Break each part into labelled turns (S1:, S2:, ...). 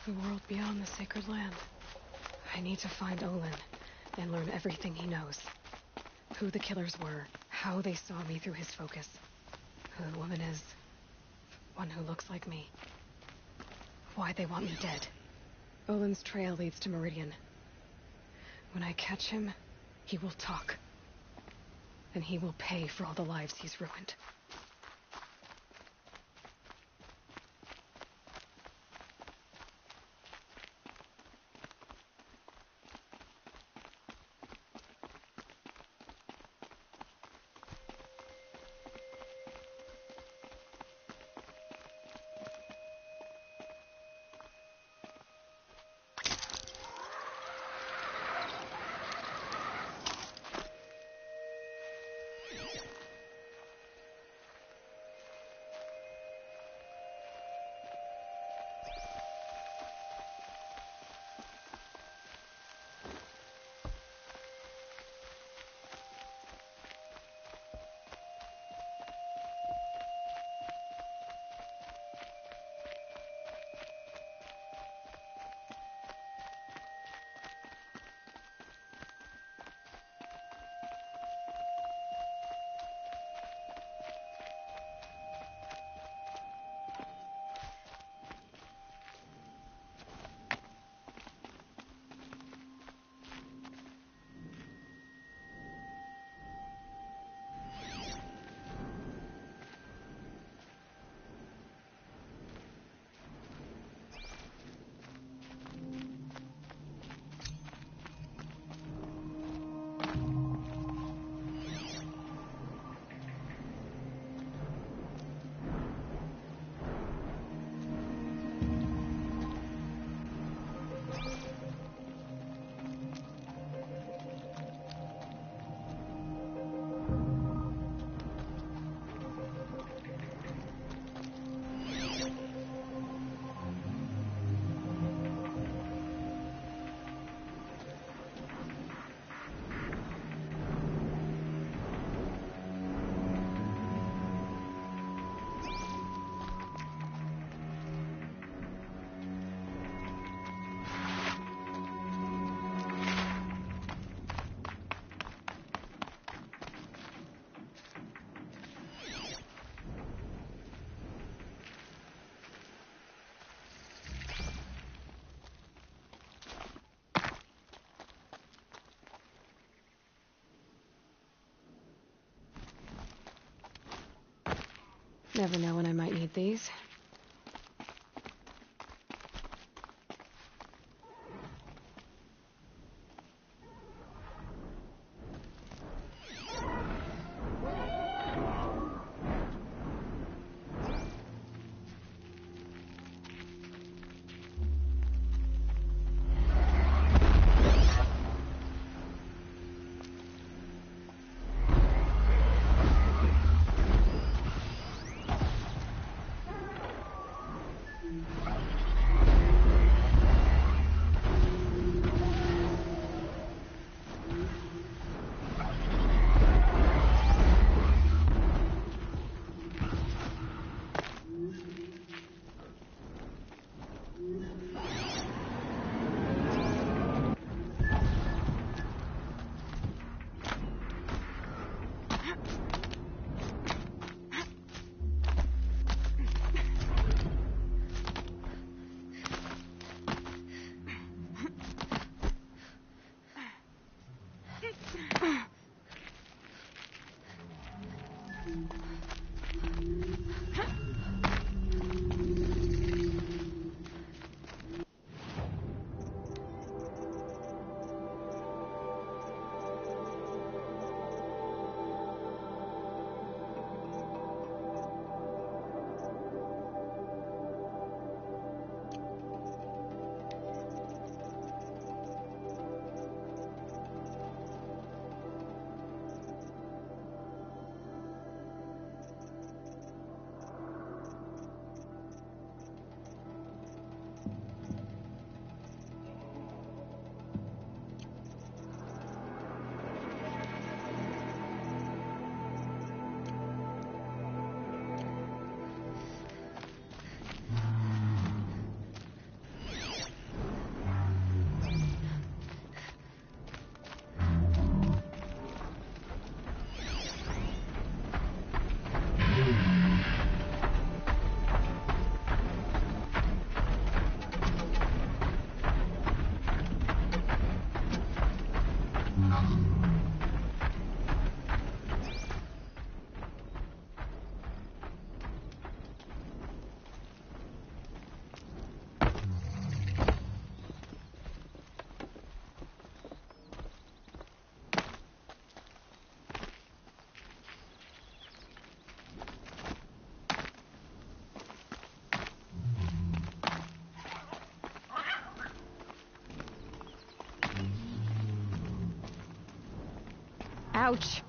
S1: The world beyond the sacred land. I need to find Olin and learn everything he knows. Who the killers were, how they saw me through his focus. Who the woman is. One who looks like me. Why they want me dead. Olin's trail leads to Meridian. When I catch him, he will talk. And he will pay for all the lives he's ruined. Never know when I might need these. Ouch.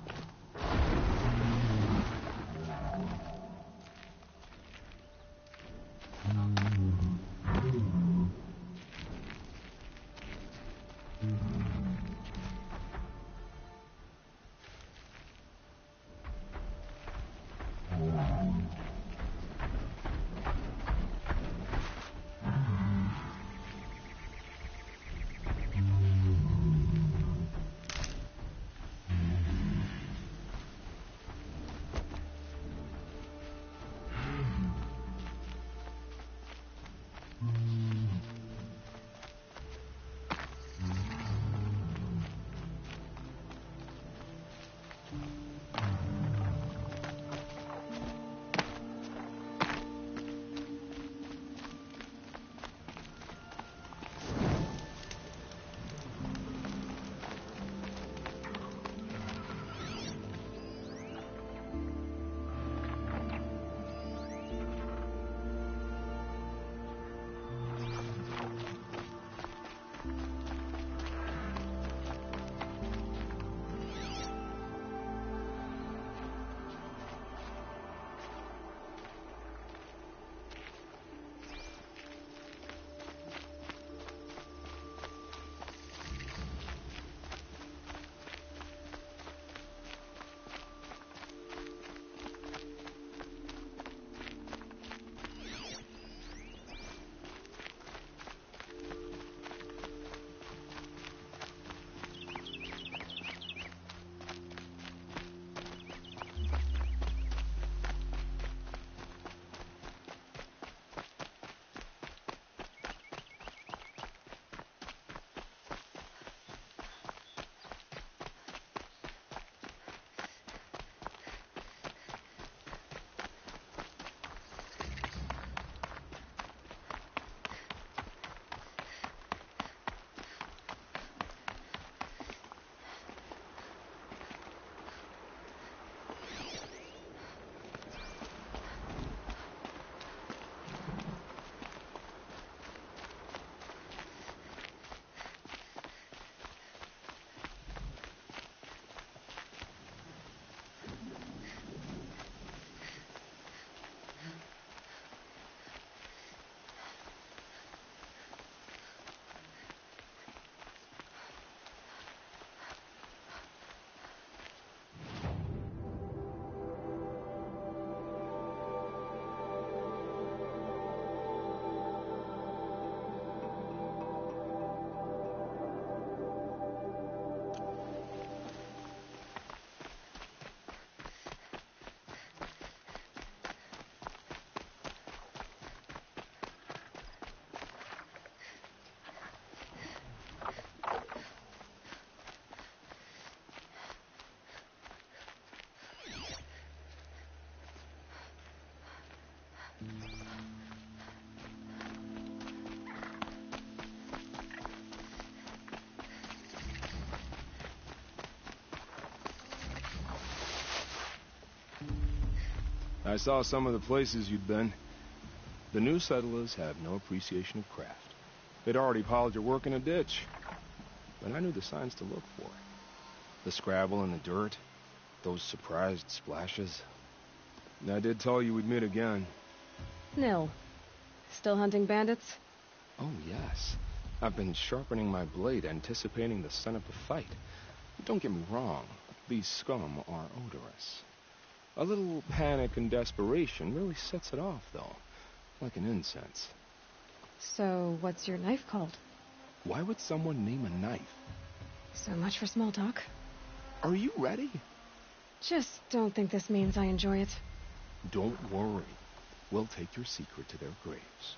S2: I saw some of the places you'd been. The new settlers have no appreciation of craft. They'd already piled your work in a ditch. But I knew the signs to look for. The scrabble in the dirt, those surprised splashes. I did tell you we'd meet again.
S1: Nil. Still hunting bandits?
S2: Oh, yes. I've been sharpening my blade, anticipating the scent of the fight. Don't get me wrong. These scum are odorous. A little panic and desperation really sets it off, though. Like an incense.
S1: So, what's your knife called?
S2: Why would someone name a knife?
S1: So much for small talk.
S2: Are you ready?
S1: Just don't think this means I enjoy it.
S2: Don't worry. We'll take your secret to their graves.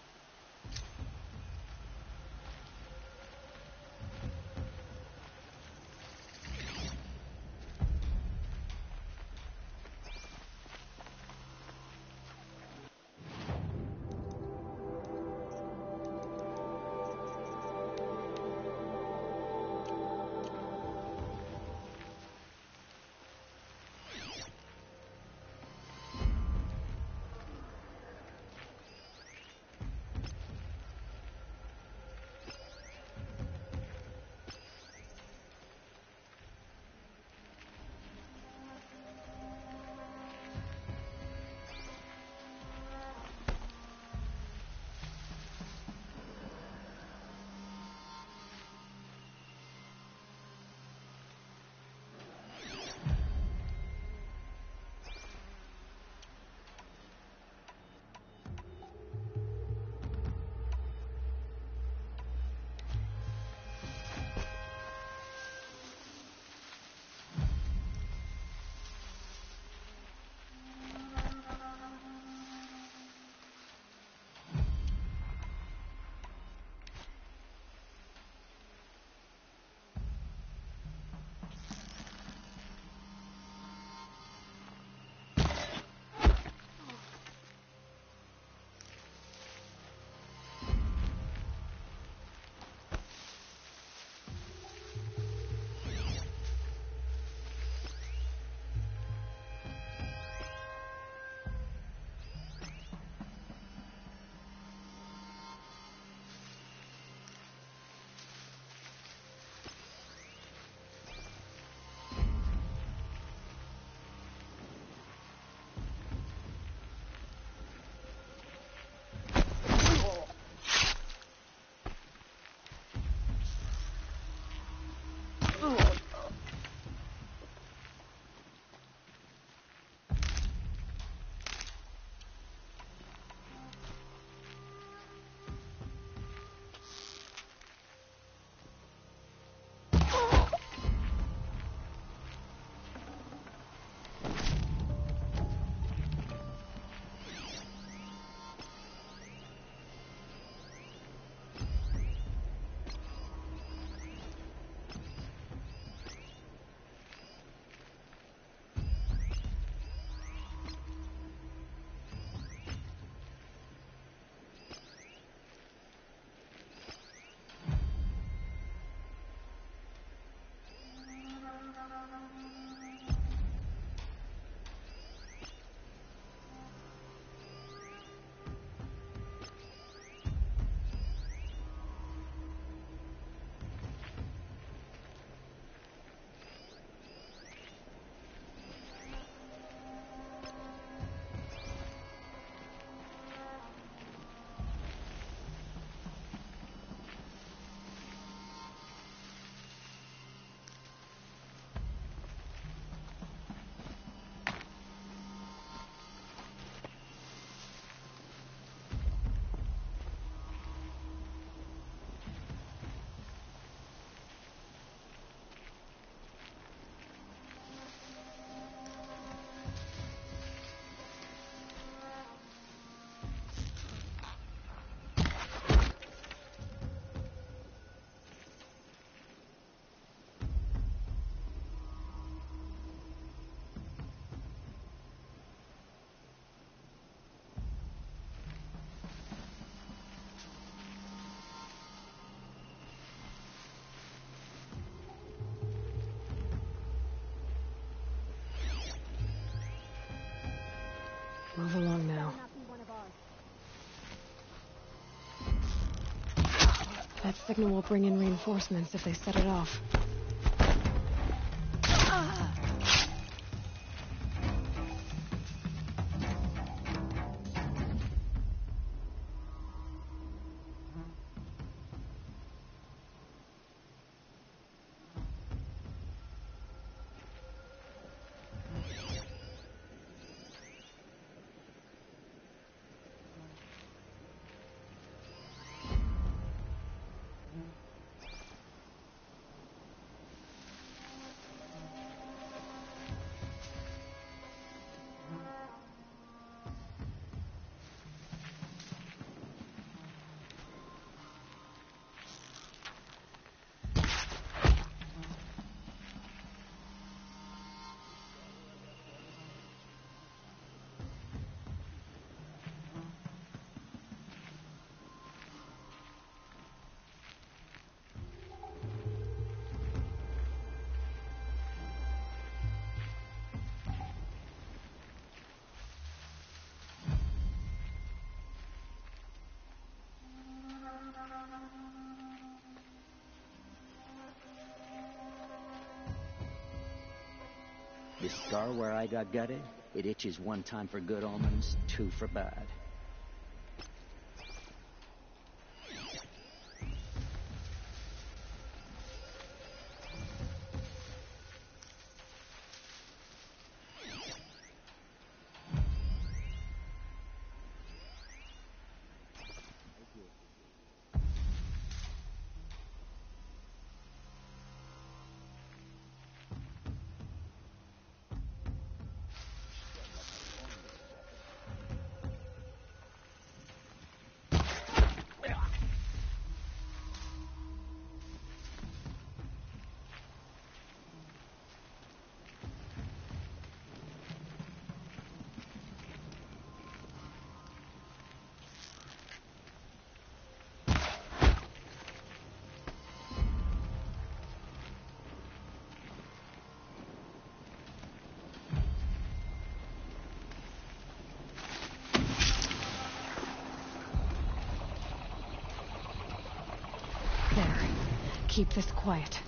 S1: Move along now. That signal will bring in reinforcements if they set it off.
S3: This scar where I got gutted, it itches one time for good omens, two for bad.
S1: There. Keep this quiet.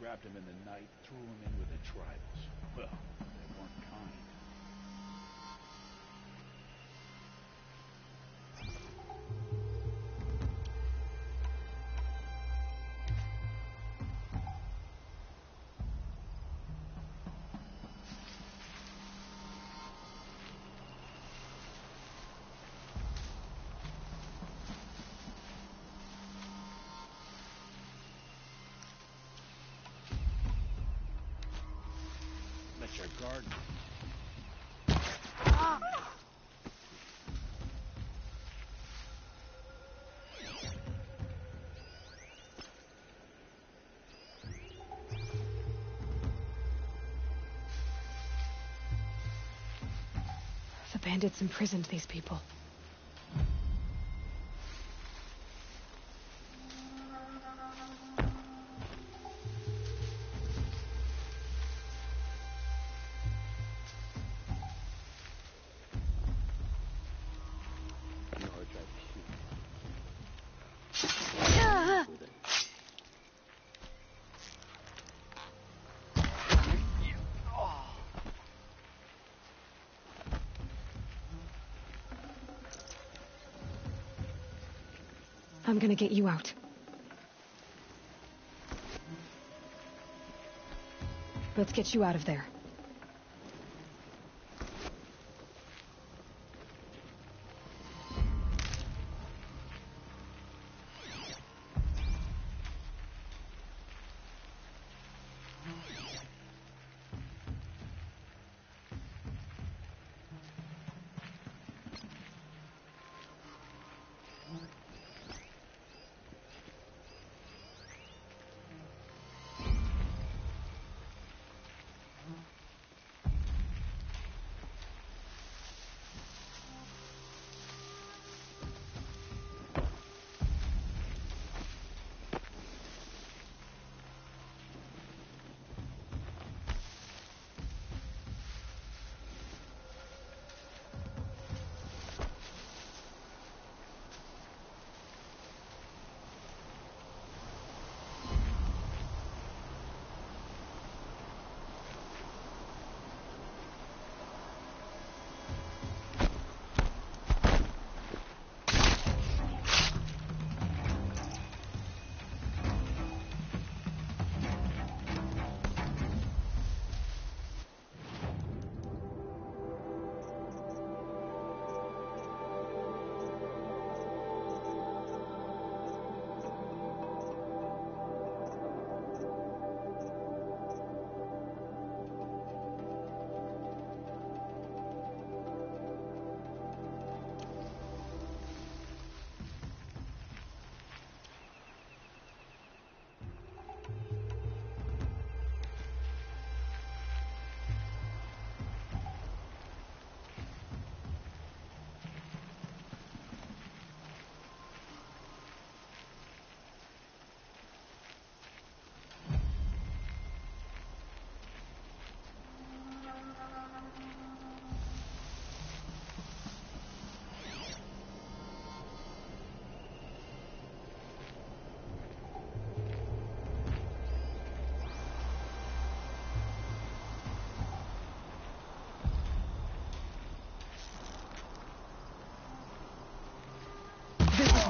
S4: Grabbed him in the night, threw him in with the tribals. Well, they weren't kind. Let your guard.
S1: bandits imprisoned these people. I'm gonna get you out. Let's get you out of there.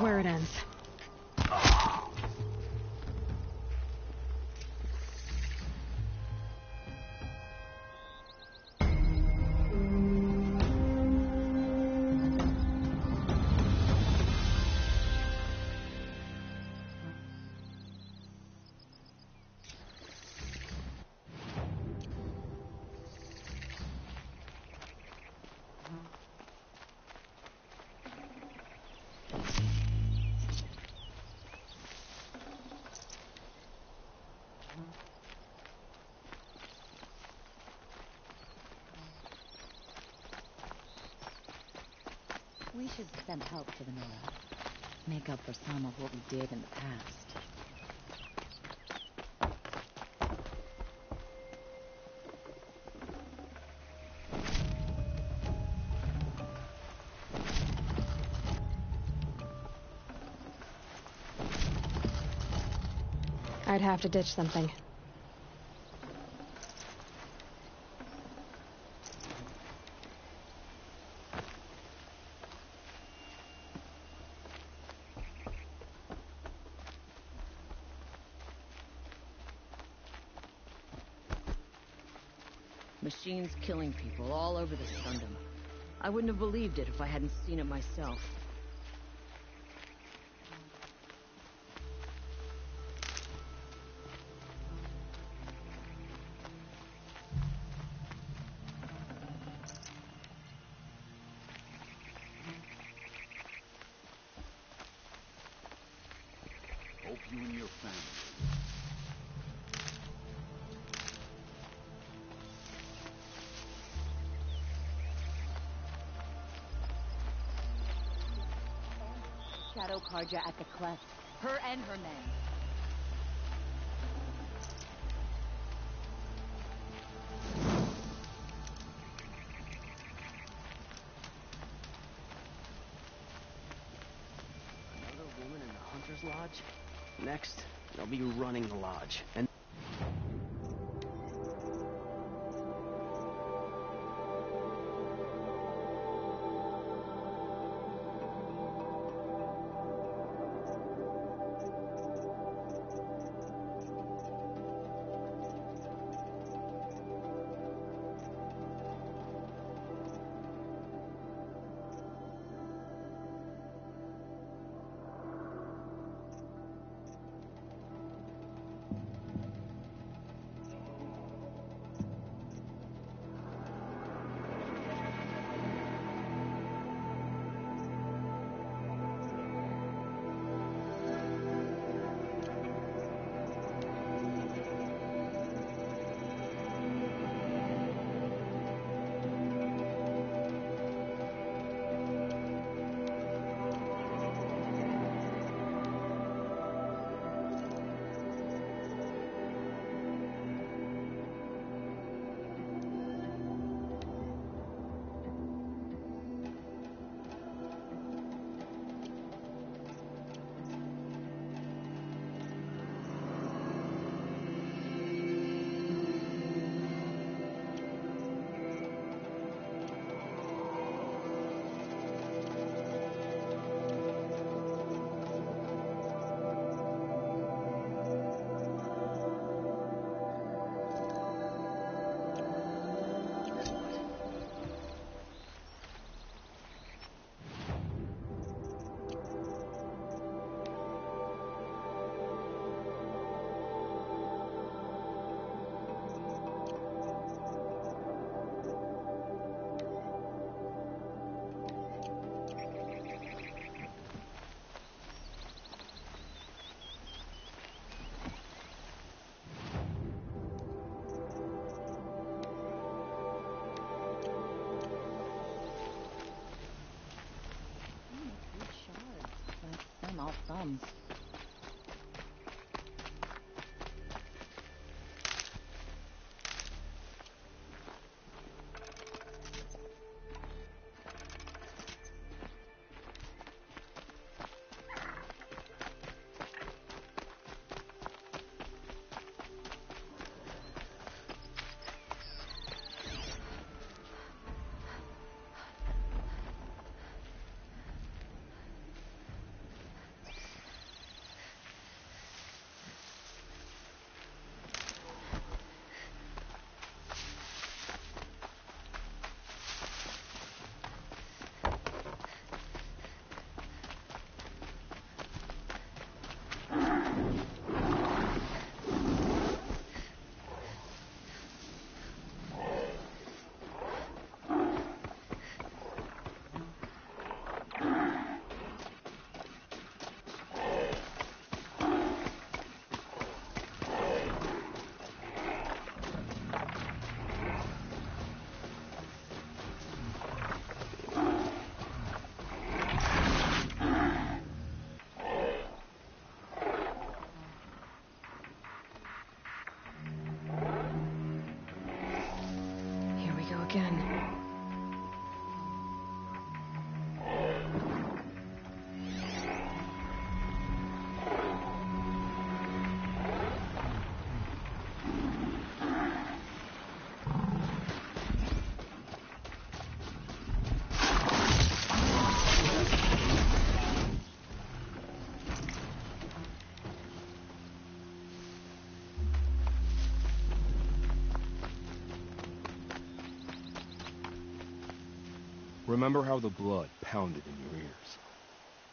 S1: Where it ends.
S5: We should send help to the Nora. Make up for some of what we did in the past.
S1: I'd have to ditch something.
S5: Machines killing people all over this Gundam. I wouldn't have believed it if I hadn't seen it myself.
S3: Hope you and your family.
S5: Shadow Karja at the cleft. Her and her men.
S6: Another woman in the Hunter's Lodge? Next, they'll be running the lodge. And
S5: All thumbs.
S1: Again.
S2: Remember how the blood pounded in your ears.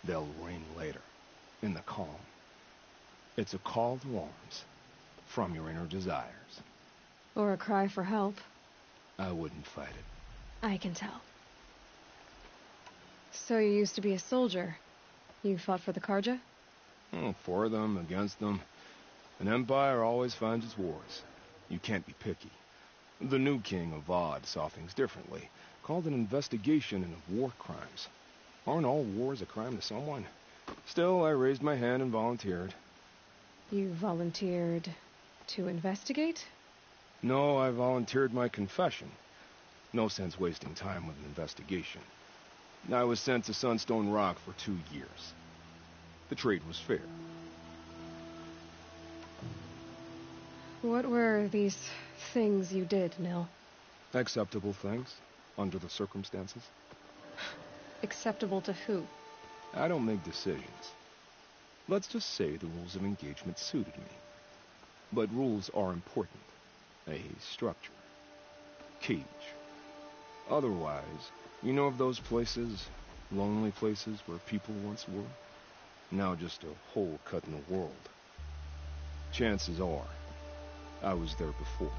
S2: They'll ring later, in the calm. It's a call to arms, from your inner desires.
S1: Or a cry for help.
S2: I wouldn't fight it.
S1: I can tell. So you used to be a soldier. You fought for the Karja?
S2: For them, against them. An empire always finds its wars. You can't be picky. The new king of Vod saw things differently. Called an investigation into war crimes. Aren't all wars a crime to someone? Still, I raised my hand and volunteered.
S1: You volunteered to investigate?
S2: No, I volunteered my confession. No sense wasting time with an investigation. I was sent to Sunstone Rock for 2 years. The trade was fair.
S1: What were these things you did, Nil?
S2: Acceptable things, under the circumstances.
S1: Acceptable to who?
S2: I don't make decisions. Let's just say the rules of engagement suited me. But rules are important. A structure. Cage. Otherwise, you know of those places, lonely places where people once were? Now just a hole cut in the world. Chances are, I was there before.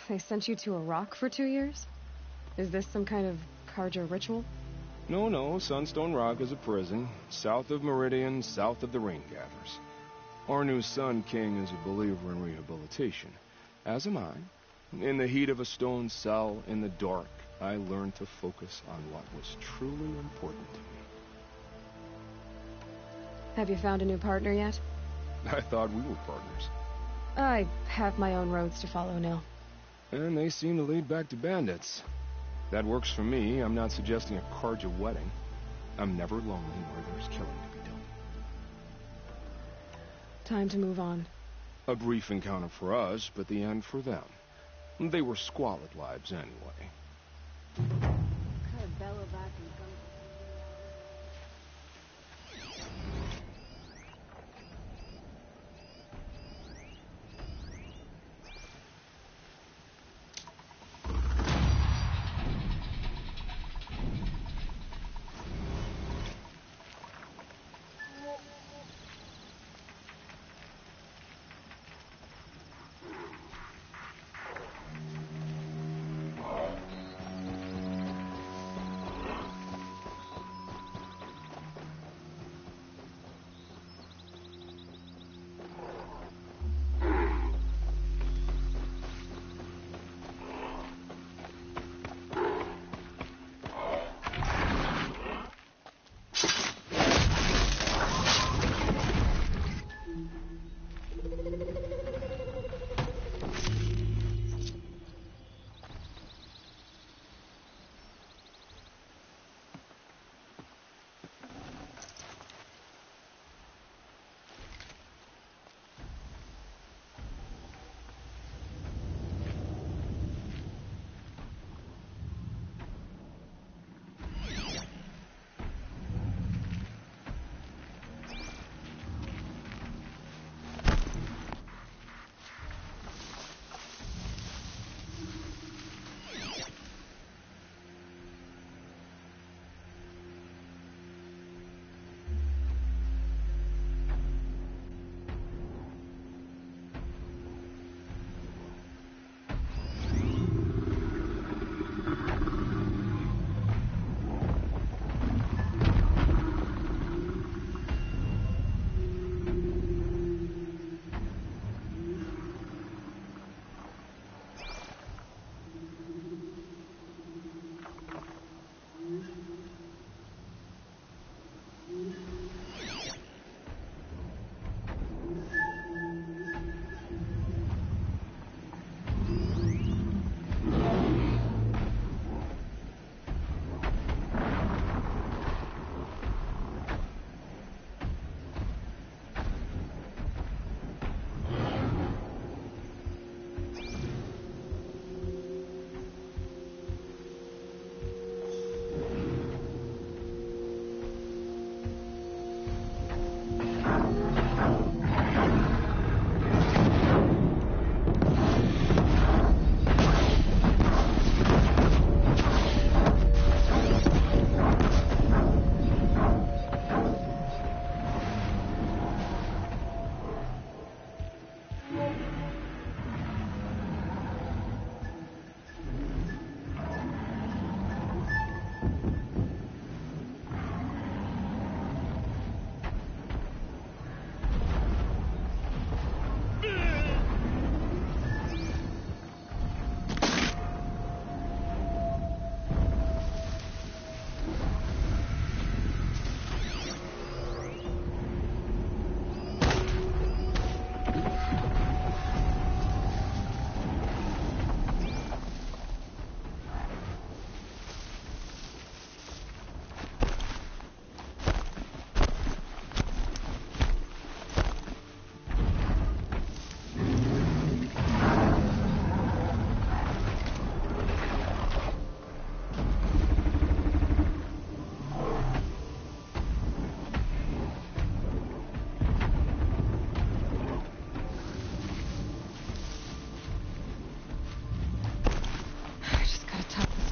S1: They sent you to a rock for 2 years? Is this some kind of Carja ritual?
S2: No, Sunstone Rock is a prison, south of Meridian, south of the Rain Gatherers. Our new Sun King is a believer in rehabilitation, as am I. In the heat of a stone cell, in the dark, I learned to focus on what was truly important to me.
S1: Have you found a new partner yet?
S2: I thought we were partners.
S1: I have my own roads to follow, Nil.
S2: And they seem to lead back to bandits. That works for me. I'm not suggesting a Carja wedding. I'm never lonely where there's killing to be done.
S1: Time to move on.
S2: A brief encounter for us, but the end for them. They were squalid lives anyway.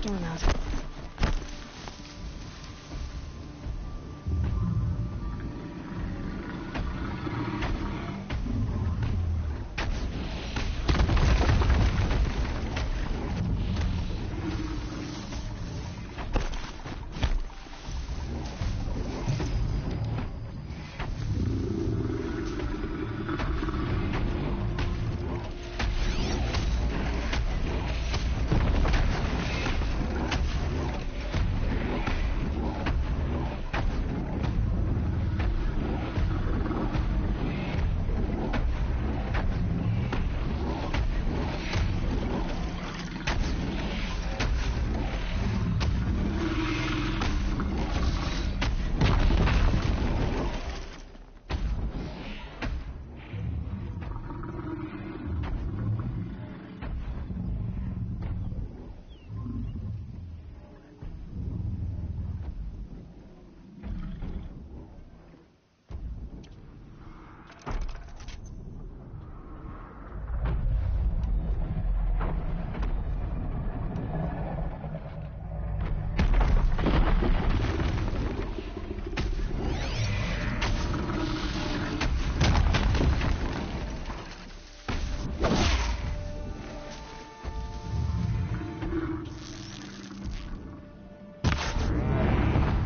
S1: storm out.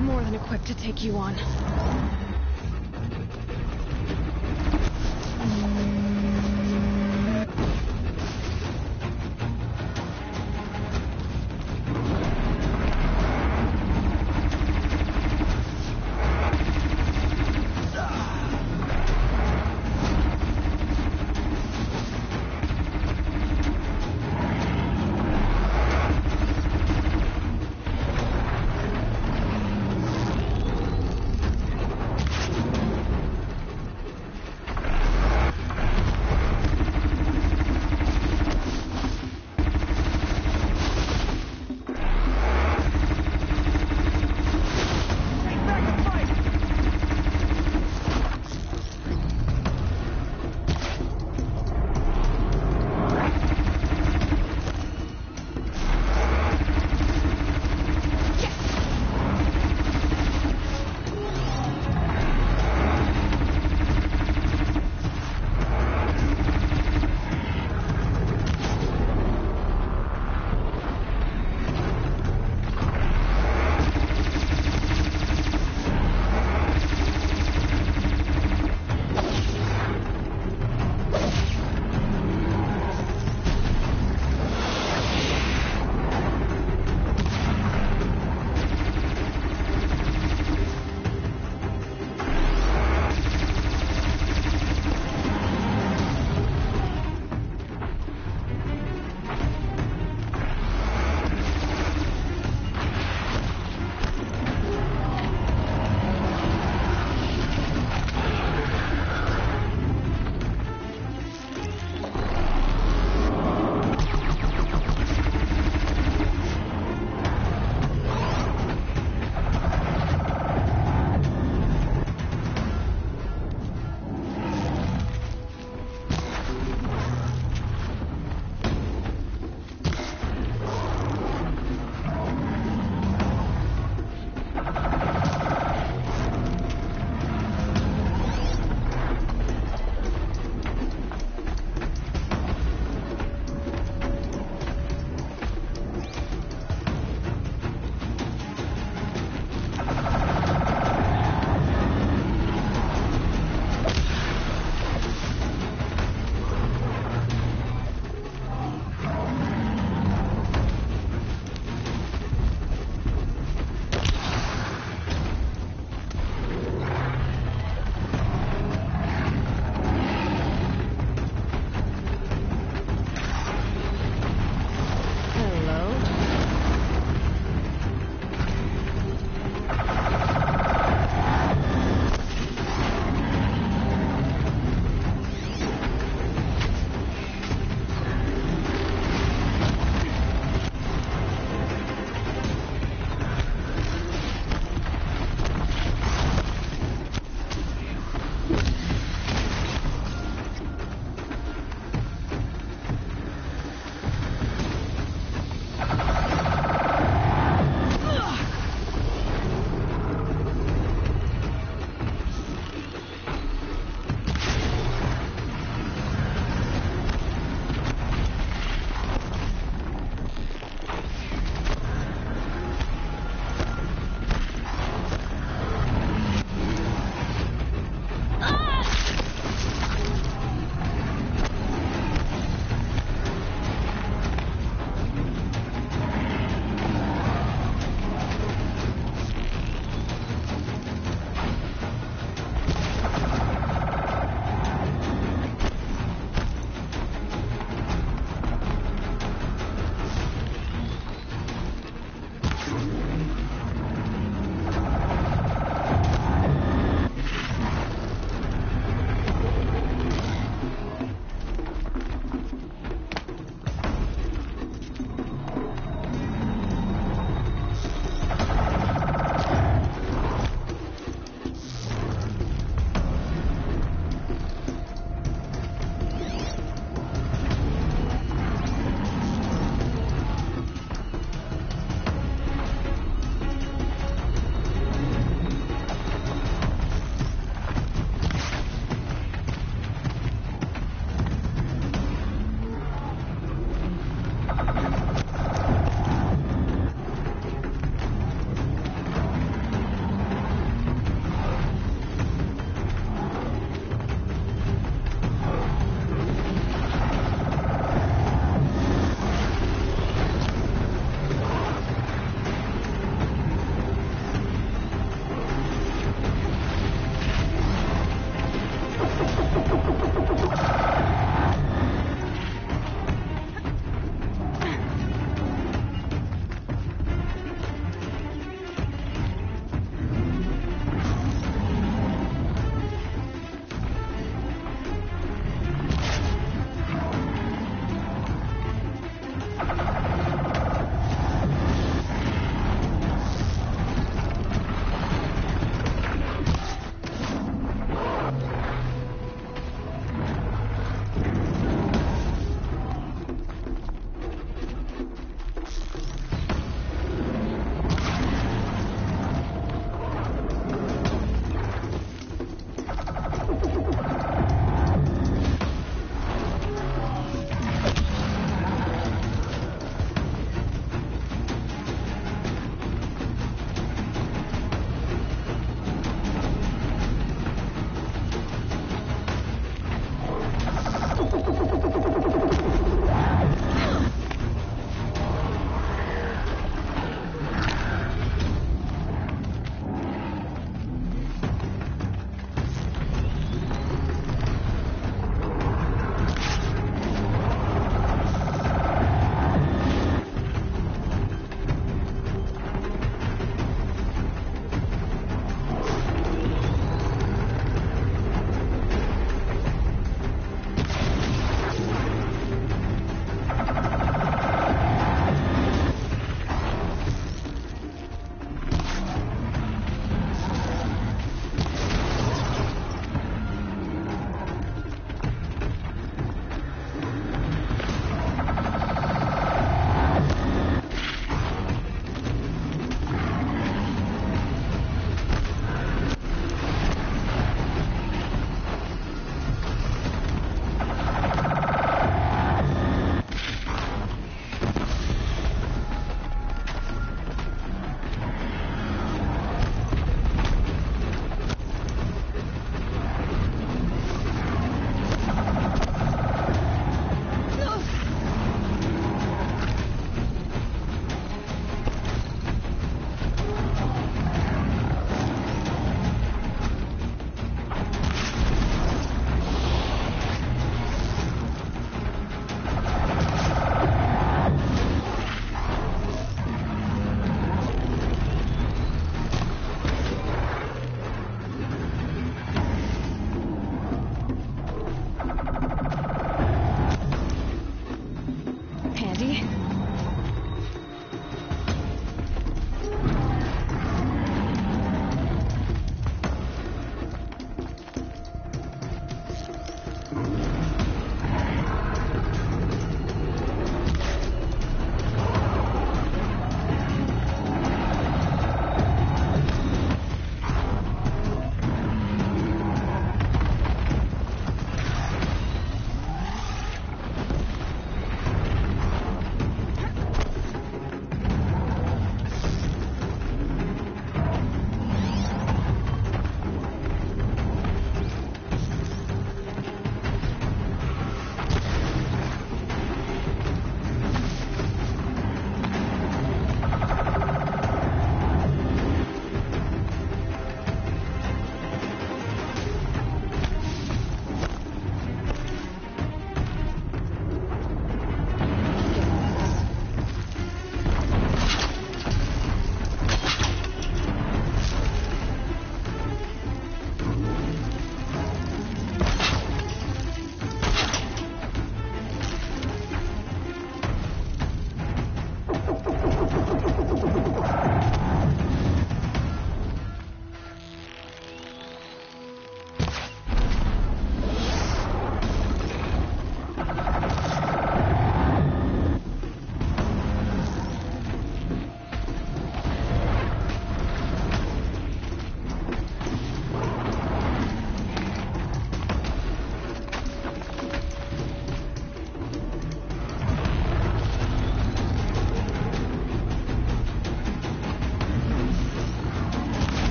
S1: More than equipped to take you on.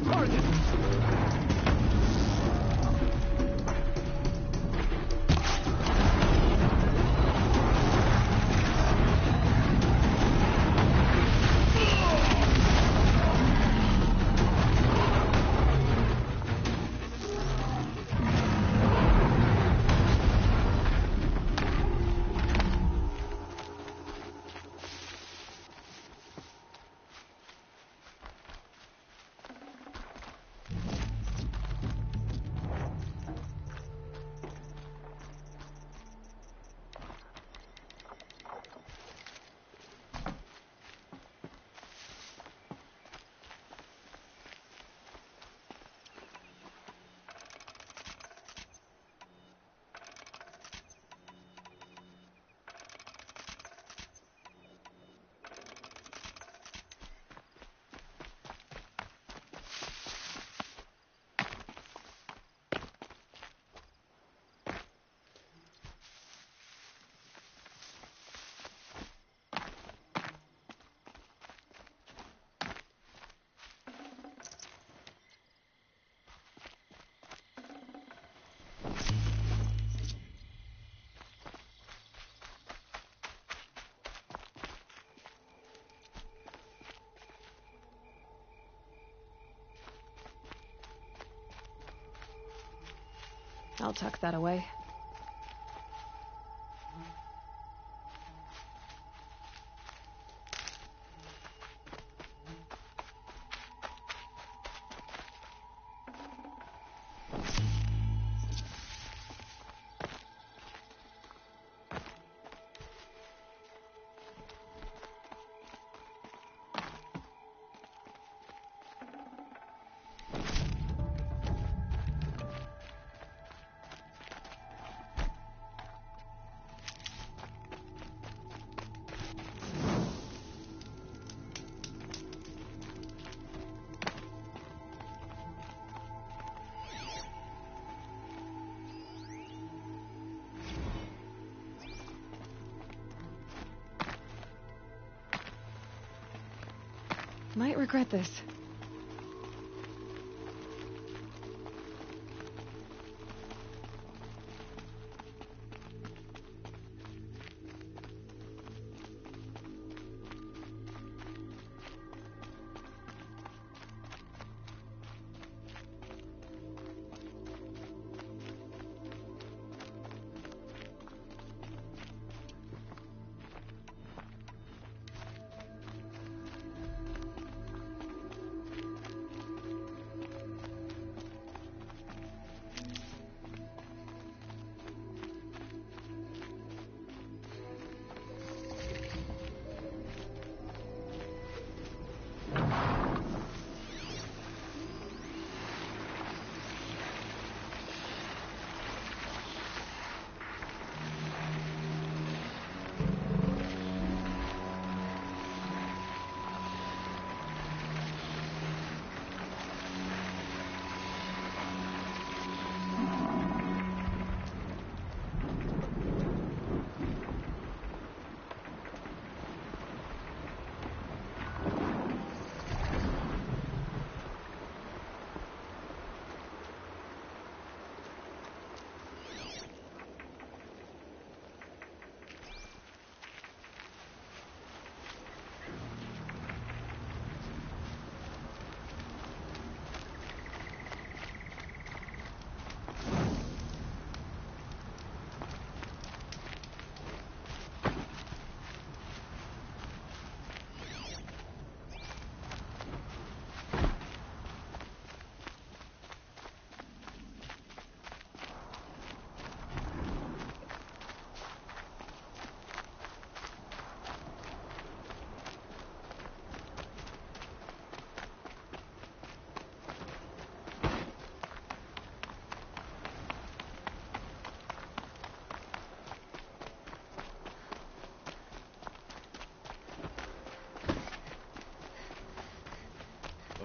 S4: our target!
S1: I'll tuck that away. Might regret this.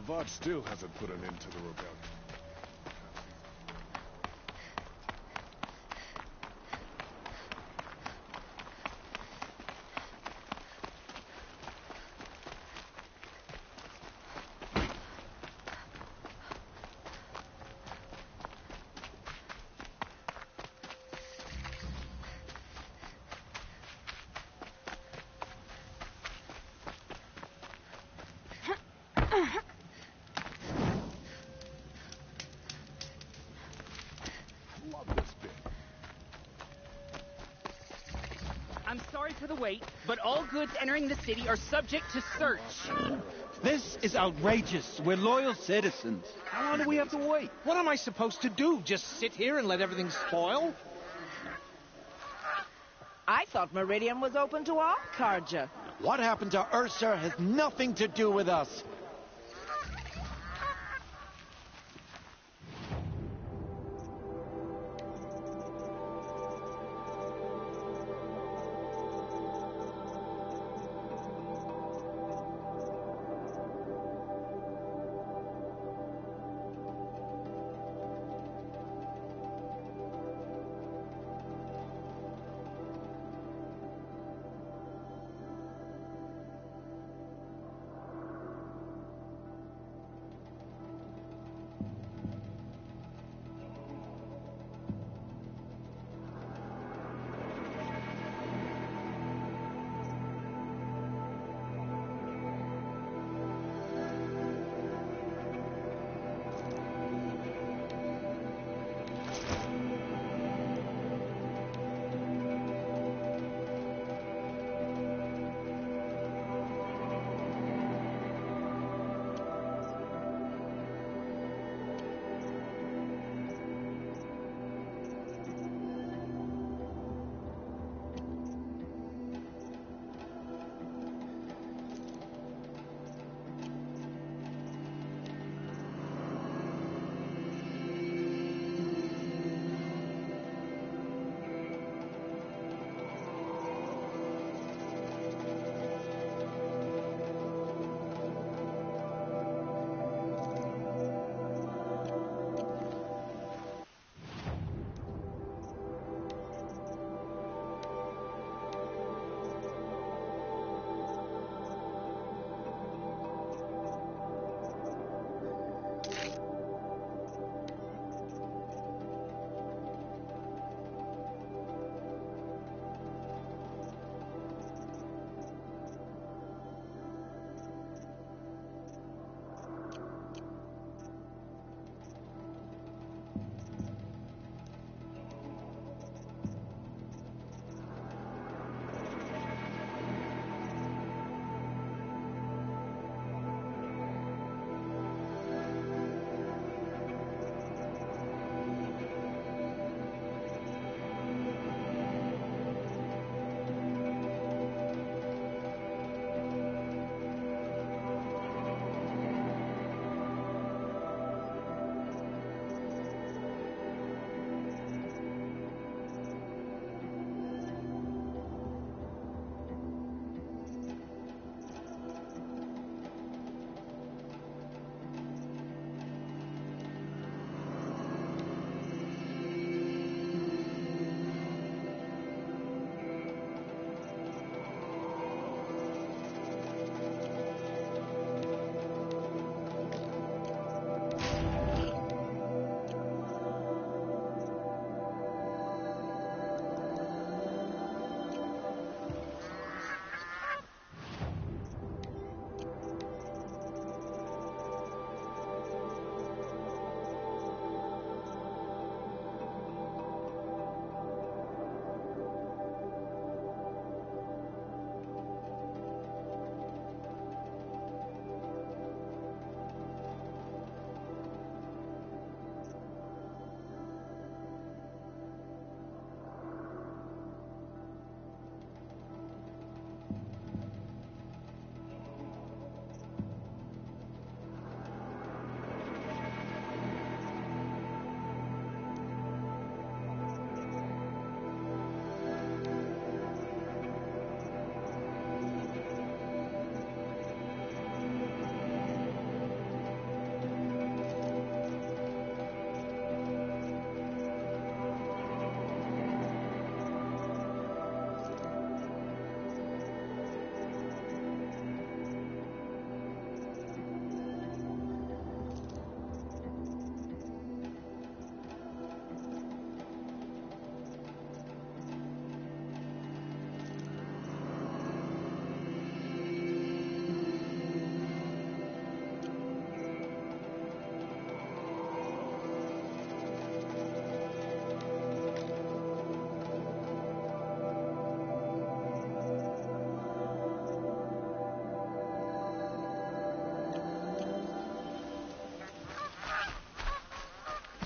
S7: Avad still hasn't put an end to the rebellion.
S8: for the wait, but all goods entering the city are subject to search.
S9: This is outrageous. We're loyal citizens.
S4: How long do we have to wait?
S9: What am I supposed to do? Just sit here and let everything spoil?
S10: I thought Meridian was open to all Carja.
S11: What happened to Ursa has nothing to do with us.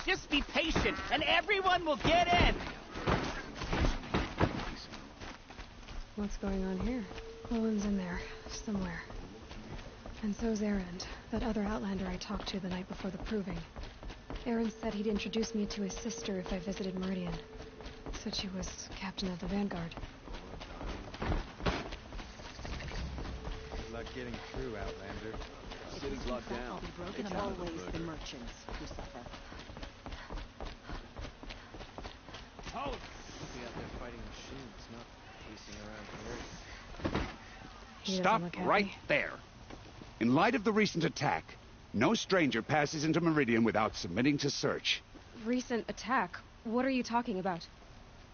S8: Just be patient, and everyone will get in.
S1: What's going on here? Owen's in there, somewhere. And so's Erend, that other Outlander I talked to the night before the proving. Erend said he'd introduce me to his sister if I visited Meridian. Said she was captain of the Vanguard.
S12: Good luck getting through, Outlander.
S3: The city's locked down.
S5: It's always the merchants who suffer.
S12: Hold! Be out there fighting machines, not pacing around here.
S1: He doesn't
S13: Stop
S1: look happy.
S13: right there. In light of the recent attack, no stranger passes into Meridian without submitting to search.
S1: Recent attack? What are you talking about?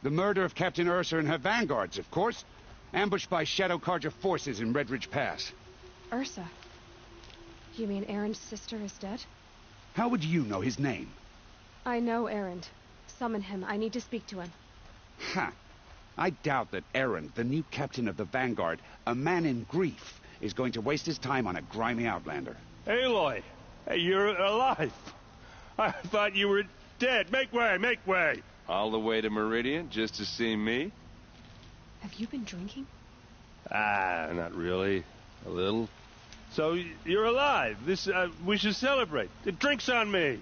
S13: The murder of Captain Ursa and her vanguards, of course. Ambushed by Shadow Carja forces in Redridge Pass.
S1: Ursa? You mean Erend's sister is dead?
S13: How would you know his name?
S1: I know Erend. Summon him. I need to speak to him.
S13: Ha! I doubt that Erend, the new captain of the Vanguard, a man in grief, is going to waste his time on a grimy Outlander.
S14: Aloy! Hey, you're alive! I thought you were dead. Make way, make way!
S2: All the way to Meridian just to see me?
S1: Have you been drinking?
S14: Ah, not really. A little. So, you're alive. We should celebrate. The drink's on me.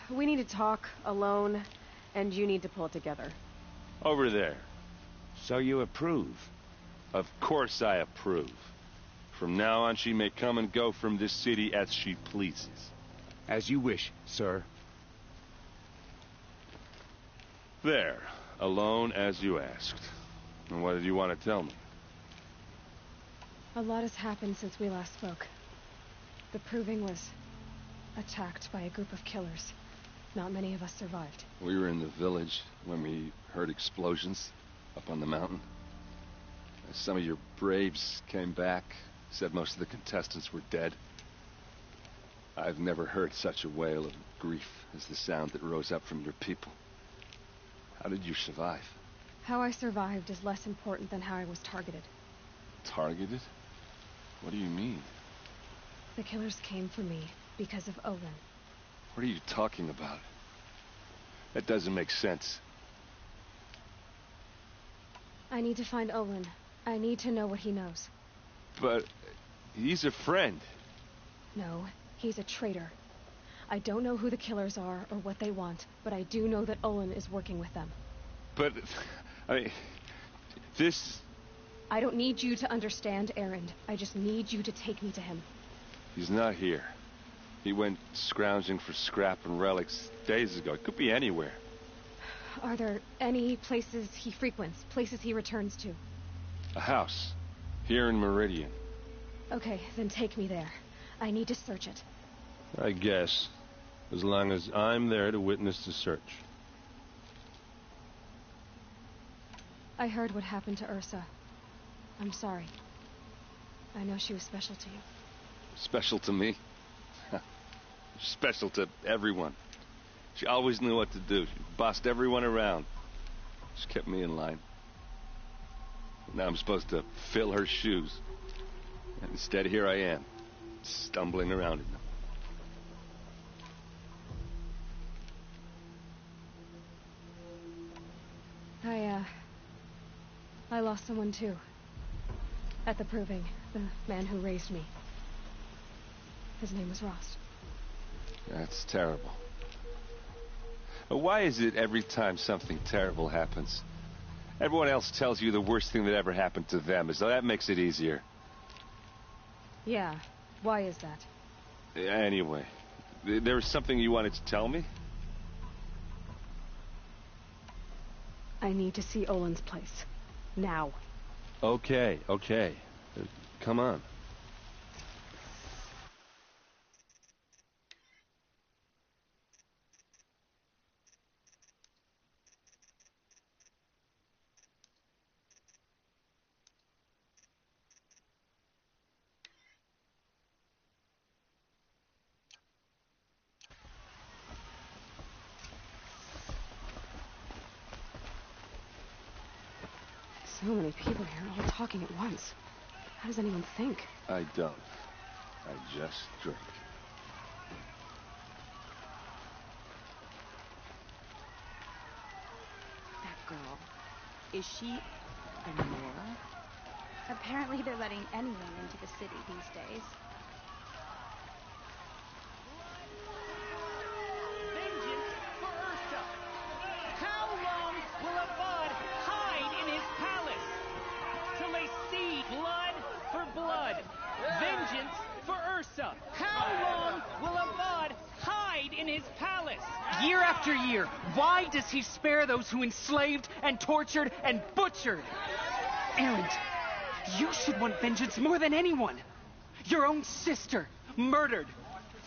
S1: We need to talk, alone, and you need to pull it together.
S2: Over there.
S13: So you approve?
S2: Of course I approve. From now on, she may come and go from this city as she pleases.
S13: As you wish, sir.
S2: There. Alone as you asked. And what did you want to tell me?
S1: A lot has happened since we last spoke. The Proving was attacked by a group of killers. Not many of us survived.
S2: We were in the village when we heard explosions up on the mountain. Some of your braves came back, said most of the contestants were dead. I've never heard such a wail of grief as the sound that rose up from your people. How did you survive?
S1: How I survived is less important than how I was targeted.
S2: Targeted? What do you mean?
S1: The killers came for me because of Olin.
S2: What are you talking about? That doesn't make sense.
S1: I need to find Olin. I need to know what he knows.
S2: But he's a friend.
S1: No, he's a traitor. I don't know who the killers are or what they want, but I do know that Olin is working with them.
S2: But, I mean, this...
S1: I don't need you to understand, Erend. I just need you to take me to him.
S2: He's not here. He went scrounging for scrap and relics days ago. It could be anywhere.
S1: Are there any places he frequents, places he returns to?
S2: A house. Here in Meridian.
S1: Okay, then take me there. I need to search it.
S14: I guess. As long as I'm there to witness the search.
S1: I heard what happened to Ursa. I'm sorry. I know she was special to you.
S2: Special to me? Special to everyone. She always knew what to do. She bossed everyone around. She kept me in line. Now I'm supposed to fill her shoes. And instead, here I am, stumbling around in them.
S1: I lost someone too. At the Proving, the man who raised me. His name was Rost.
S2: That's terrible. Why is it every time something terrible happens, everyone else tells you the worst thing that ever happened to them, as though that makes it easier?
S1: Yeah, why is that?
S2: Anyway, there was something you wanted to tell me?
S1: I need to see Olin's place. Now.
S14: Okay. Come on.
S1: So many people here, all talking at once. How does anyone think?
S2: I don't. I just drink.
S15: girl. Is she Nora?
S16: Apparently they're letting anyone into the city these days.
S8: Vengeance for Ursa! How long will Avad hide in his palace? Till they see blood for blood. Vengeance for Ursa! How long will Avad hide in his palace?
S17: Year after year, why does he spare those who enslaved and tortured and butchered? Erend, you should want vengeance more than anyone. Your own sister, murdered,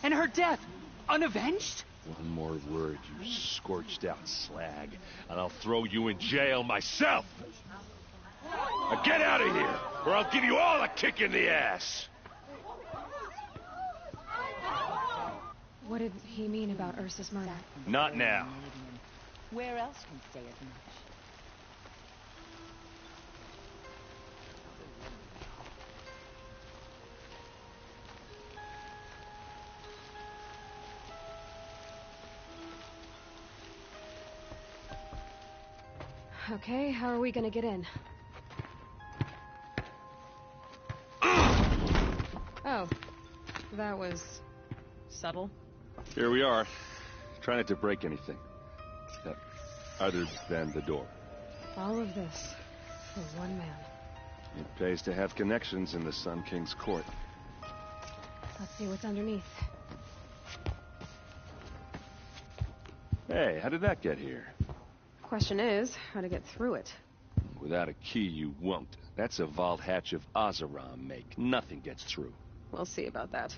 S17: and her death, unavenged?
S14: One more word, you scorched out slag, and I'll throw you in jail myself! Now get out of here, or I'll give you all a kick in the ass!
S1: What did he mean about Ursa's murder?
S14: Not now.
S15: Where else can say as much?
S1: Okay, how are we gonna get in? Oh, that was subtle.
S14: Here we are. Try not to break anything. Other than the door.
S1: All of this for one man.
S14: It pays to have connections in the Sun King's court.
S1: Let's see what's underneath.
S14: Hey, how did that get here?
S1: Question is, how to get through it.
S14: Without a key, you won't. That's a vault hatch of Oseram make. Nothing gets through.
S1: We'll see about that.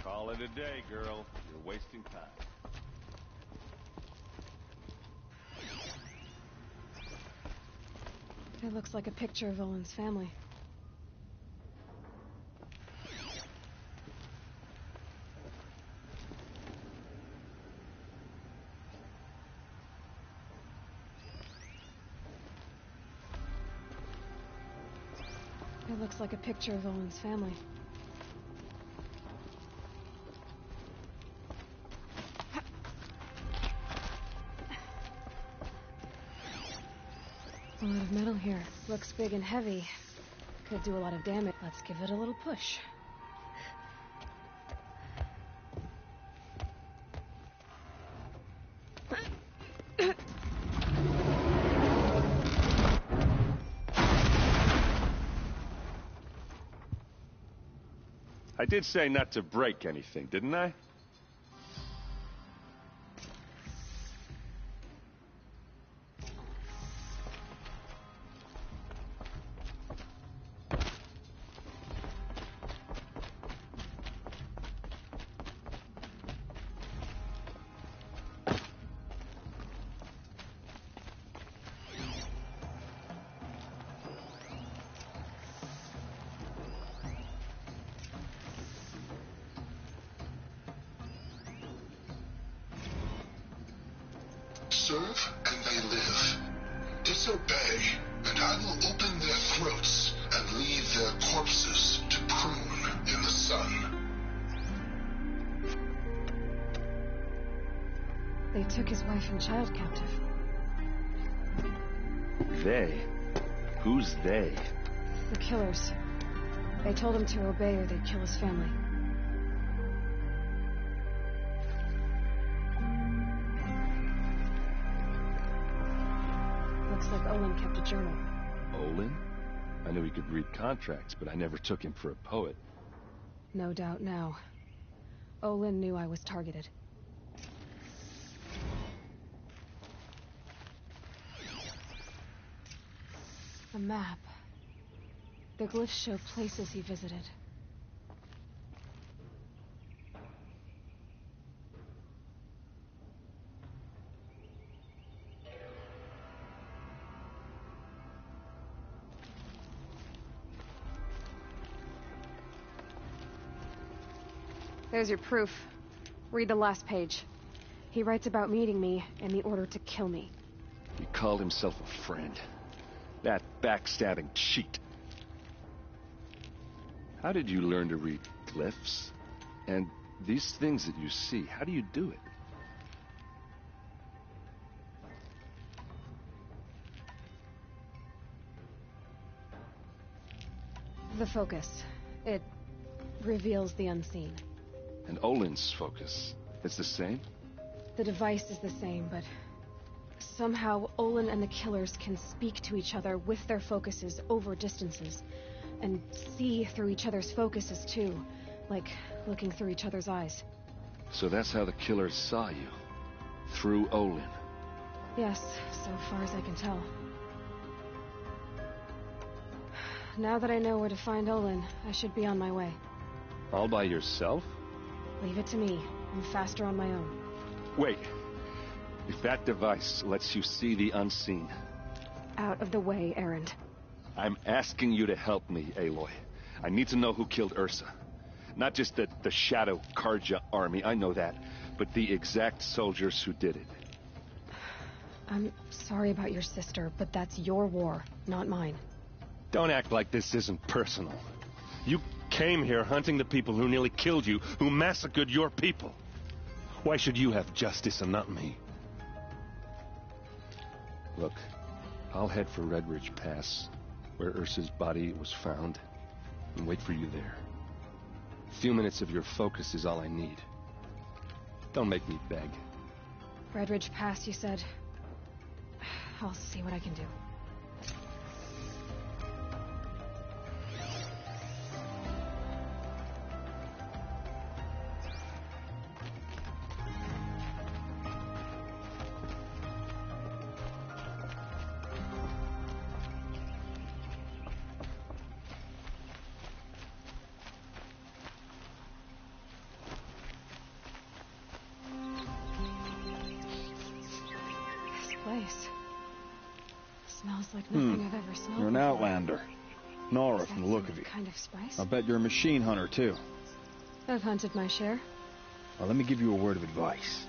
S14: Call it a day, girl. You're wasting time.
S1: It looks like a picture of Olin's family. It looks like a picture of Olin's family. A lot of metal here. Looks big and heavy. Could do a lot of damage. Let's give it a little push.
S14: I did say not to break anything, didn't I?
S18: Serve and they live. Disobey, and I will open their throats and leave their corpses to prune in the sun.
S1: They took his wife and child captive.
S14: They? Who's they?
S1: The killers. They told him to obey or they'd kill his family. Looks like Olin kept a journal.
S14: Olin? I knew he could read contracts, but I never took him for a poet.
S1: No doubt now. Olin knew I was targeted. A map. The glyphs show places he visited. There's your proof. Read the last page. He writes about meeting me and the order to kill me.
S14: He called himself a friend. That backstabbing cheat. How did you learn to read glyphs? And these things that you see, how do you do it?
S1: The focus. It reveals the unseen.
S14: And Olin's focus, it's the same?
S1: The device is the same, but somehow Olin and the killers can speak to each other with their focuses over distances. And see through each other's focuses, too. Like looking through each other's eyes.
S14: So that's how the killers saw you? Through Olin?
S1: Yes, so far as I can tell. Now that I know where to find Olin, I should be on my way.
S14: All by yourself?
S1: Leave it to me. I'm faster on my own.
S14: Wait. If that device lets you see the unseen...
S1: Out of the way, Erend.
S14: I'm asking you to help me, Aloy. I need to know who killed Ursa. Not just the Shadow Karja army, I know that, but the exact soldiers who did it.
S1: I'm sorry about your sister, but that's your war, not mine.
S14: Don't act like this isn't personal. You came here hunting the people who nearly killed you, who massacred your people. Why should you have justice and not me? Look, I'll head for Red Ridge Pass, where Ursa's body was found, and wait for you there. A few minutes of your focus is all I need. Don't make me beg.
S1: Red Ridge Pass, you said? I'll see what I can do. Place. Smells like nothing I've ever smelled.
S19: You're an
S1: before.
S19: Outlander. Nora,
S1: Is
S19: from
S1: that
S19: the look
S1: some
S19: of you.
S1: kind of spice?
S19: I'll bet you're a machine hunter, too.
S1: I've hunted my share.
S19: Well, let me give you a word of advice.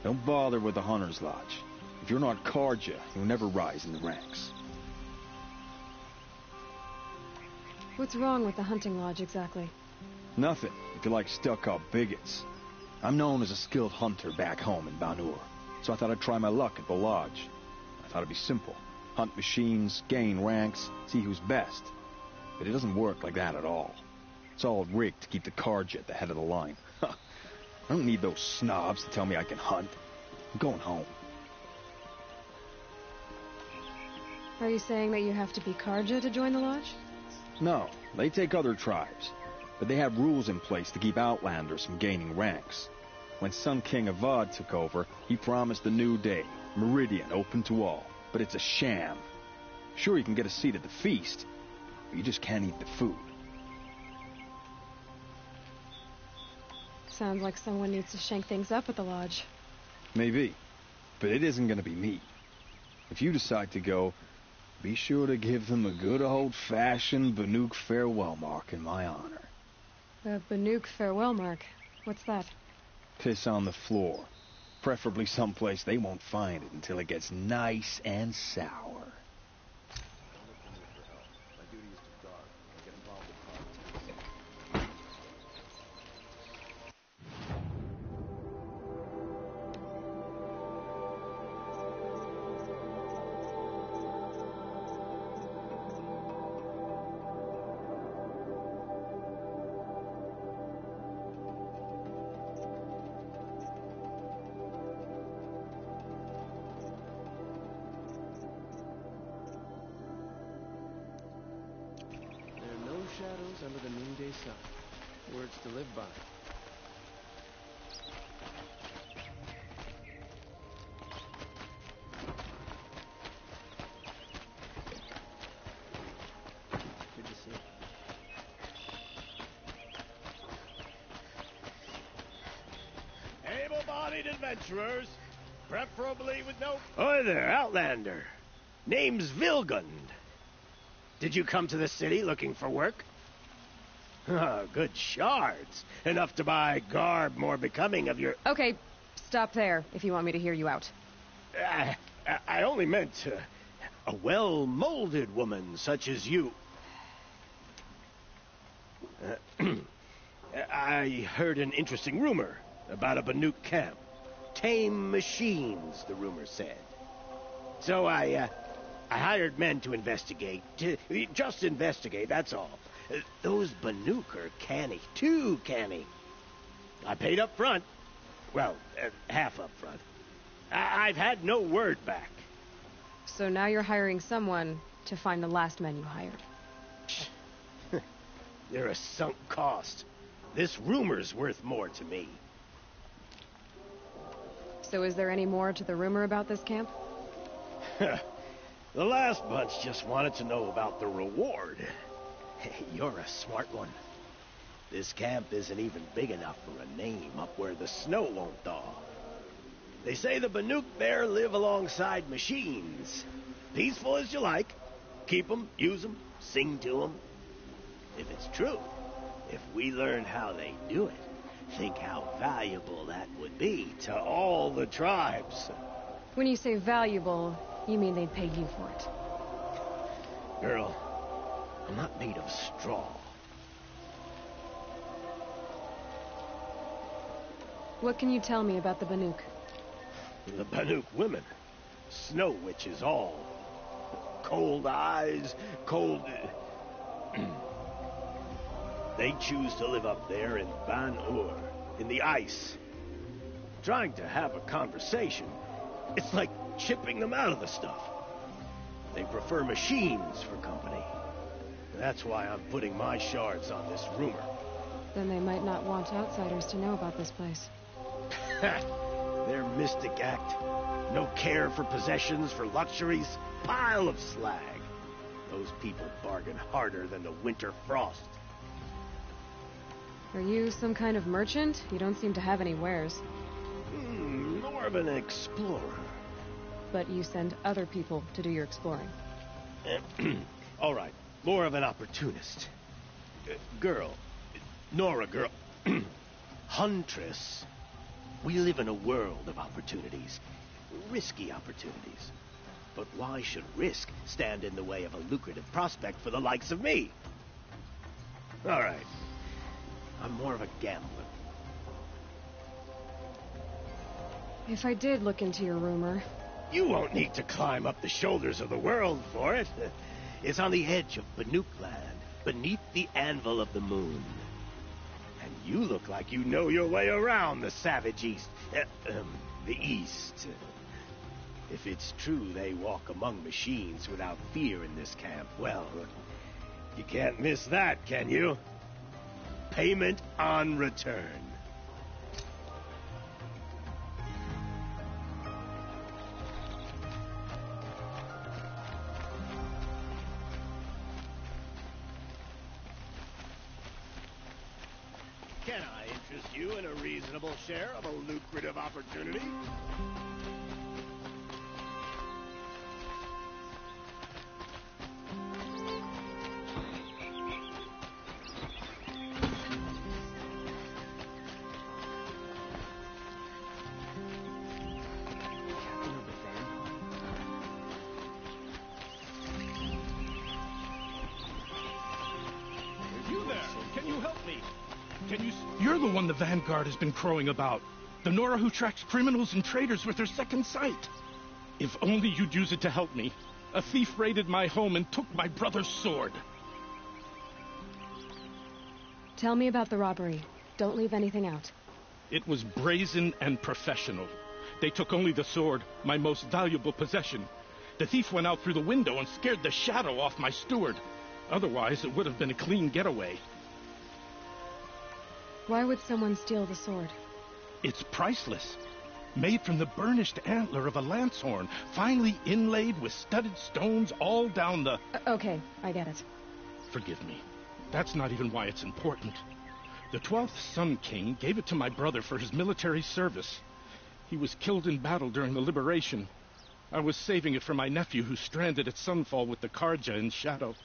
S19: Don't bother with the Hunter's Lodge. If you're not Karja, you'll never rise in the ranks.
S1: What's wrong with the hunting lodge, exactly?
S19: Nothing, if you like stuck-up bigots. I'm known as a skilled hunter back home in Banur, so I thought I'd try my luck at the lodge. I thought it'd be simple. Hunt machines, gain ranks, see who's best. But it doesn't work like that at all. It's all rigged to keep the Karja at the head of the line. I don't need those snobs to tell me I can hunt. I'm going home.
S1: Are you saying that you have to be Karja to join the lodge?
S19: No, they take other tribes. But they have rules in place to keep Outlanders from gaining ranks. When Sun King Avad took over, he promised a new day, Meridian open to all. But it's a sham. Sure, you can get a seat at the feast, but you just can't eat the food.
S1: Sounds like someone needs to shake things up at the lodge.
S19: Maybe, but it isn't going to be me. If you decide to go, be sure to give them a good old-fashioned Banuk farewell mark in my honor.
S1: The Banuk farewell mark. What's that?
S19: Piss on the floor. Preferably someplace they won't find it until it gets nice and sour.
S12: Shadows under the noonday sun. Words to live by. Good to see you.
S20: Able-bodied adventurers, preferably with no...
S21: Hi there, Outlander. Name's Vilgund. Did you come to the city looking for work?
S20: Ah, good shards. Enough to buy garb more becoming of your...
S1: Okay, stop there if you want me to hear you out.
S20: I only meant a well-molded woman such as you. I heard an interesting rumor about a Banuk camp. Tame machines, the rumor said. So I hired men to investigate. Just investigate, that's all. Those Banuk are canny, too canny. I paid up front. Well, half up front. I've had no word back.
S1: So now you're hiring someone to find the last men you hired.
S20: They're a sunk cost. This rumor's worth more to me.
S1: So is there any more to the rumor about this camp?
S20: The last bunch just wanted to know about the reward. You're a smart one. This camp isn't even big enough for a name up where the snow won't thaw. They say the Banuk there live alongside machines. Peaceful as you like. Keep them, use them, sing to them. If it's true, if we learn how they do it, think how valuable that would be to all the tribes.
S1: When you say valuable, you mean they'd pay you for it.
S20: Girl, I'm not made of straw.
S1: What can you tell me about the Banuk?
S20: The Banuk women. Snow witches all. Cold eyes, cold... They choose to live up there in Ban-Ur, in the ice. Trying to have a conversation, it's like chipping them out of the stuff. They prefer machines for company. That's why I'm putting my shards on this rumor.
S1: Then they might not want outsiders to know about this place.
S20: Their mystic act. No care for possessions, for luxuries. Pile of slag. Those people bargain harder than the winter frost.
S1: Are you some kind of merchant? You don't seem to have any wares.
S20: More of an explorer.
S1: But you send other people to do your exploring.
S20: All right, more of an opportunist. Girl. Nora girl. Huntress. We live in a world of opportunities. Risky opportunities. But why should risk stand in the way of a lucrative prospect for the likes of me? All right. I'm more of a gambler.
S1: If I did look into your rumor...
S20: You won't need to climb up the shoulders of the world for it. It's on the edge of Banuk land, beneath the anvil of the moon. And you look like you know your way around the savage east. The east. If it's true they walk among machines without fear in this camp, well, you can't miss that, can you? Payment on return. Can I interest you in a reasonable share of a lucrative opportunity?
S9: You there! Can you help me? You're the one the Vanguard has been crowing about. The Nora who tracks criminals and traitors with her second sight. If only you'd use it to help me. A thief raided my home and took my brother's sword.
S1: Tell me about the robbery. Don't leave anything out.
S9: It was brazen and professional. They took only the sword, my most valuable possession. The thief went out through the window and scared the shadow off my steward. Otherwise, it would have been a clean getaway.
S1: Why would someone steal the sword?
S9: It's priceless. Made from the burnished antler of a lancehorn, finely inlaid with studded stones all down the...
S1: Okay, I get it.
S9: Forgive me. That's not even why it's important. The 12th Sun King gave it to my brother for his military service. He was killed in battle during the liberation. I was saving it for my nephew who's stranded at Sunfall with the Karja in Shadow.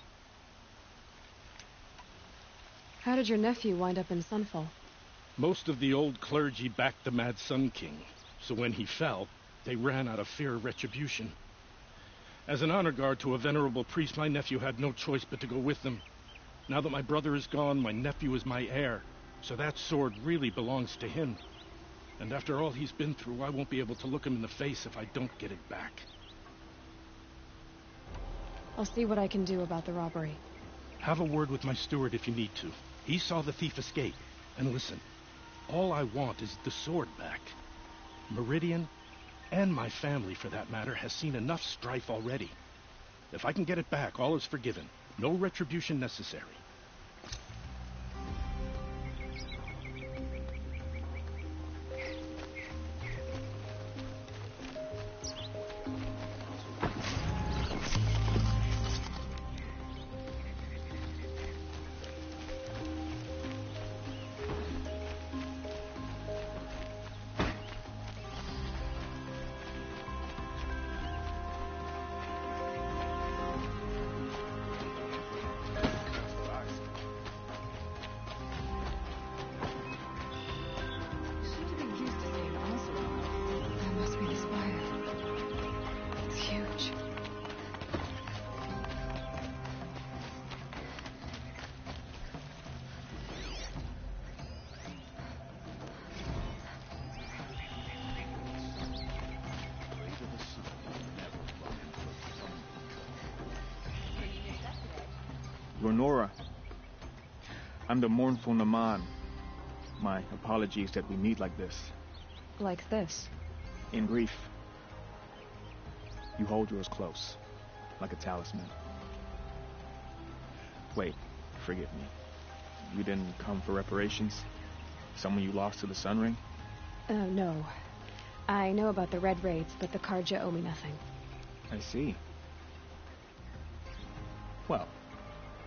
S1: How did your nephew wind up in Sunfall?
S9: Most of the old clergy backed the Mad Sun King, so when he fell, they ran out of fear of retribution. As an honor guard to a venerable priest, my nephew had no choice but to go with them. Now that my brother is gone, my nephew is my heir, so that sword really belongs to him. And after all he's been through, I won't be able to look him in the face if I don't get it back.
S1: I'll see what I can do about the robbery.
S9: Have a word with my steward if you need to. He saw the thief escape. And listen, all I want is the sword back. Meridian, and my family for that matter, has seen enough strife already. If I can get it back, all is forgiven. No retribution necessary.
S21: Nora, I'm the mournful Naman. My apologies that we meet like this.
S1: Like this?
S21: In grief. You hold yours close, like a talisman. Wait, forgive me. You didn't come for reparations? Someone you lost to the Sun Ring?
S1: No. I know about the Red Raids, but the Karja owe me nothing.
S21: I see. Well,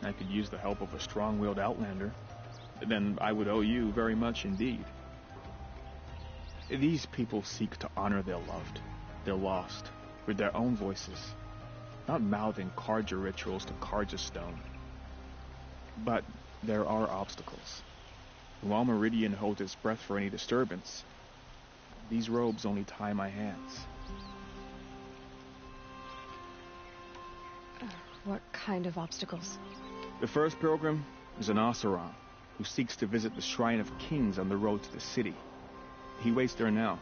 S21: I could use the help of a strong-willed outlander. Then I would owe you very much indeed. These people seek to honor their loved, their lost, with their own voices, not mouthing Karja rituals to Karja stone. But there are obstacles. While Meridian holds its breath for any disturbance, these robes only tie my hands.
S1: What kind of obstacles?
S21: The first pilgrim is an Oseram who seeks to visit the Shrine of Kings on the road to the city. He waits there now,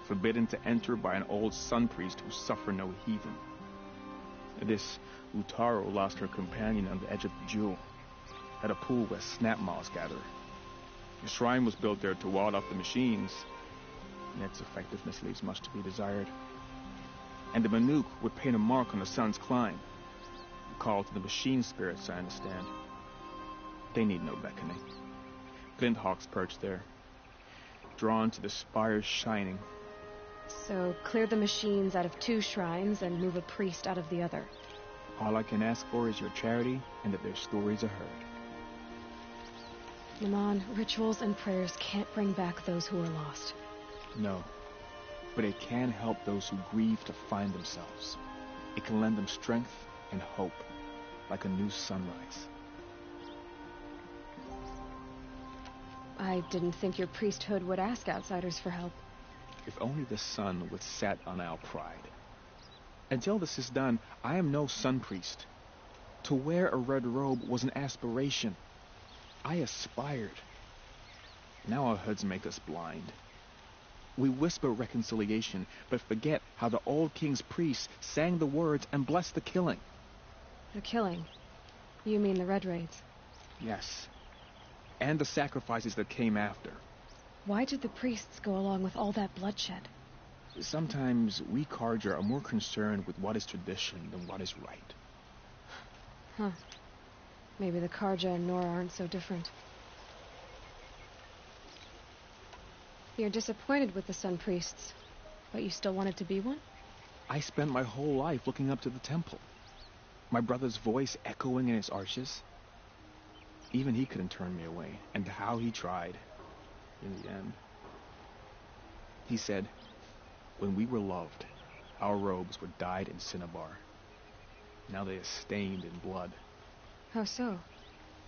S21: forbidden to enter by an old sun priest who suffer no heathen. This Utaro lost her companion on the edge of the jewel, at a pool where snap moths gather. The shrine was built there to ward off the machines, and its effectiveness leaves much to be desired. And the Manuk would paint a mark on the sun's climb, a call to the machine spirits, I understand. They need no beckoning. Glint hawks perch there, drawn to the spire's shining.
S1: So clear the machines out of 2 shrines and move a priest out of the other.
S21: All I can ask for is your charity and that their stories are heard.
S1: Naman, rituals and prayers can't bring back those who are lost.
S21: No, but it can help those who grieve to find themselves. It can lend them strength and hope, like a new sunrise.
S1: I didn't think your priesthood would ask outsiders for help.
S21: If only the sun would set on our pride. Until this is done, I am no sun priest. To wear a red robe was an aspiration. I aspired. Now our hoods make us blind. We whisper reconciliation, but forget how the old king's priests sang the words and blessed the killing.
S1: The killing? You mean the Red Raids?
S21: Yes. And the sacrifices that came after.
S1: Why did the priests go along with all that bloodshed?
S21: Sometimes we Karja are more concerned with what is tradition than what is right.
S1: Huh. Maybe the Karja and Nora aren't so different. You're disappointed with the Sun Priests, but you still wanted to be one?
S21: I spent my whole life looking up to the temple. My brother's voice echoing in its arches. Even he couldn't turn me away, and how he tried, in the end. He said, when we were loved, our robes were dyed in cinnabar. Now they are stained in blood.
S1: How so?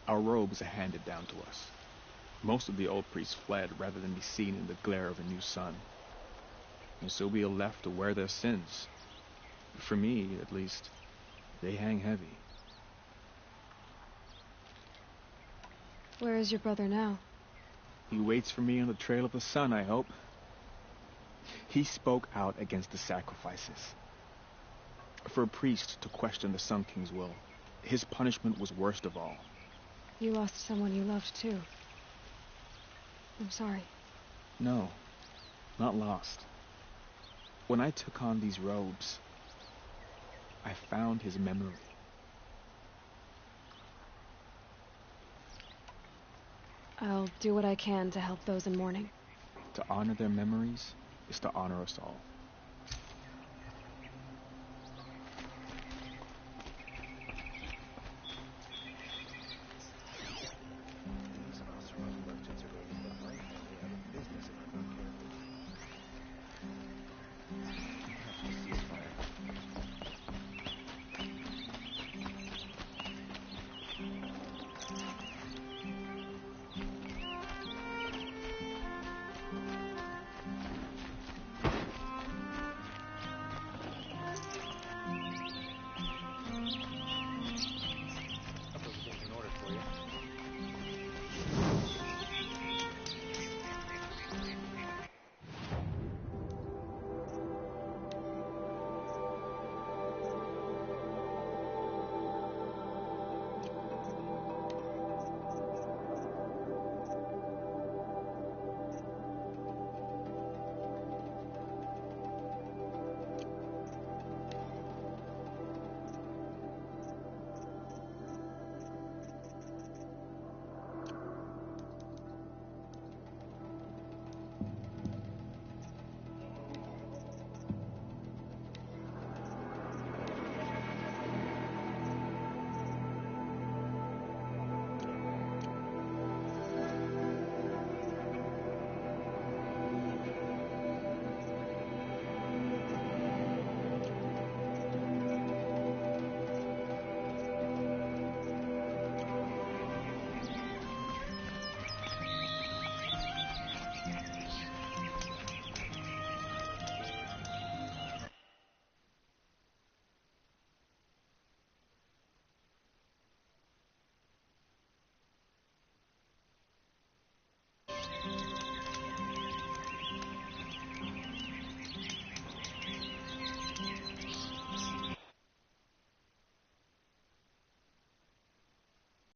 S21: Our robes are handed down to us. Most of the old priests fled rather than be seen in the glare of a new sun. And so we are left to wear their sins. For me, at least, they hang heavy.
S1: Where is your brother now?
S21: He waits for me on the trail of the sun, I hope. He spoke out against the sacrifices. For a priest to question the Sun King's will, his punishment was worst of all.
S1: You lost someone you loved, too. I'm sorry.
S21: No, not lost. When I took on these robes, I found his memory.
S1: I'll do what I can to help those in mourning.
S21: To honor their memories is to honor us all.